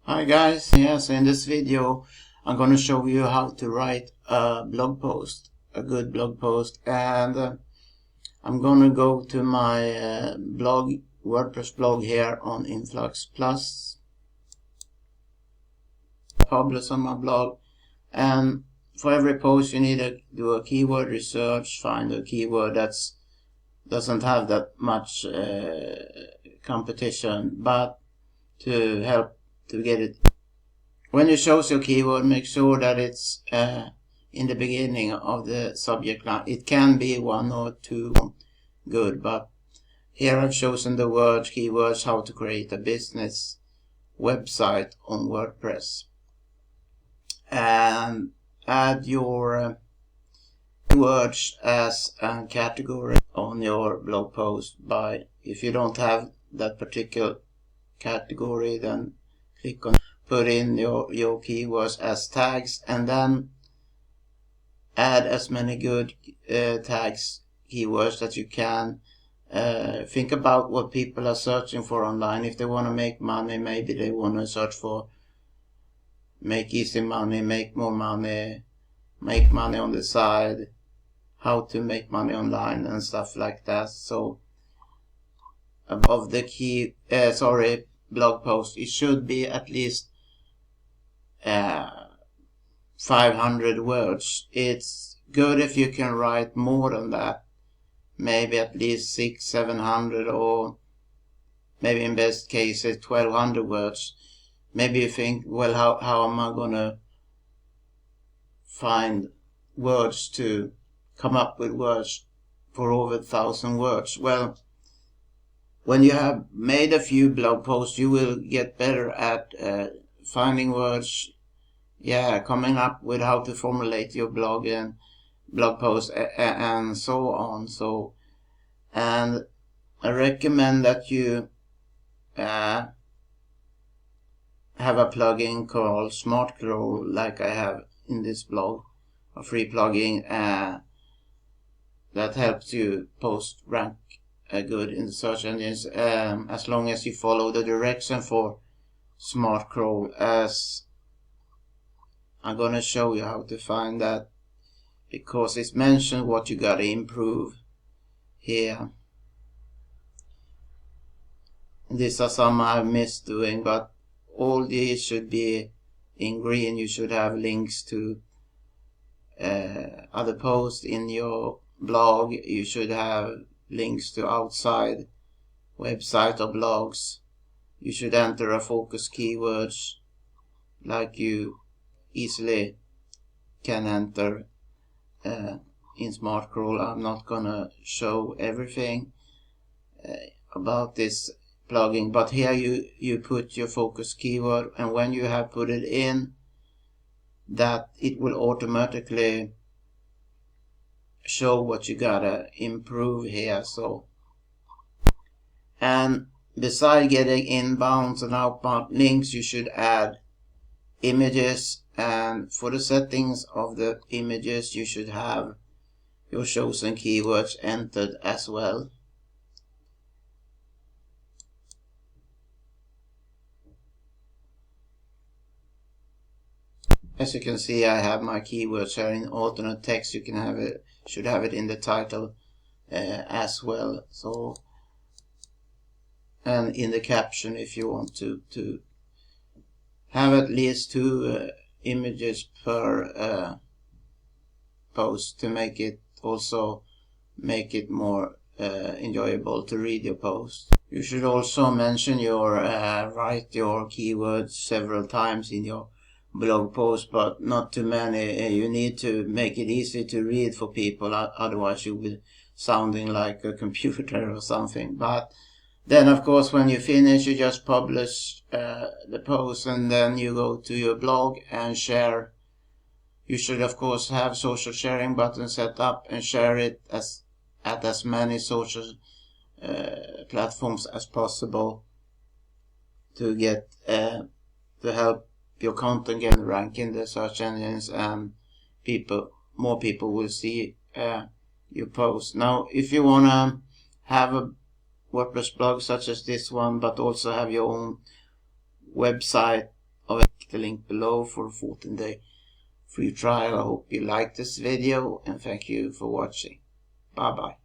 Hi guys, yes, in this video I'm going to show you how to write a blog post, a good blog post, and I'm going to go to my blog, WordPress blog here on Influx Plus, publish on my blog, and for every post you need to do a keyword research, find a keyword that doesn't have that much competition, but to help to get it. When you choose your keyword, make sure that it's in the beginning of the subject line. It can be one or two good, but here I've chosen the keywords, how to create a business website on WordPress. And add your keywords as a category on your blog post if you don't have that particular category, then click on put in your keywords as tags, and then add as many good tags, keywords that you can. Think about what people are searching for online. If they want to make money, maybe they want to search for make easy money, make more money, make money on the side, how to make money online and stuff like that. So above the blog post, it should be at least 500 words. It's good if you can write more than that, maybe at least 600-700, or maybe in best cases 1200 words. Maybe you think, well, how am I gonna find words to come up with words for over 1,000 words? Well, when you have made a few blog posts, you will get better at finding words, coming up with how to formulate your blog and blog post and so on. And I recommend that you have a plugin called SmartCrawl, like I have in this blog, a free plugin that helps you post rank good in the search engines, as long as you follow the direction for SmartCrawl, as I'm gonna show you how to find that, because it's mentioned what you gotta improve here. These are some I've missed doing, but all these should be in green. You should have links to other posts in your blog. You should have links to outside website or blogs. You should enter a focus keywords like you easily can enter in SmartCrawl. I'm not gonna show everything about this plugin, but here you put your focus keyword, and when you have put it in, that it will automatically show what you gotta improve here. So, and beside getting inbound and outbound links, you should add images, and for the settings of the images you should have your chosen keywords entered as well. As you can see, I have my keywords here in alternate text. You can have it, should have it in the title as well. So, and in the caption, if you want to have at least 2 images per post, to make it more enjoyable to read your post. You should also mention write your keywords several times in your blog post, but not too many. You need to make it easy to read for people, otherwise you'll be sounding like a computer or something. But then, of course, when you finish, you just publish the post, and then you go to your blog and share. You should, of course, have social sharing button set up and share it at as many social platforms as possible to get to help your content get rank in the search engines, and more people will see your post. Now, if you wanna have a WordPress blog such as this one, but also have your own website of it. The link below for a 14-day free trial. I hope you liked this video and thank you for watching. Bye bye.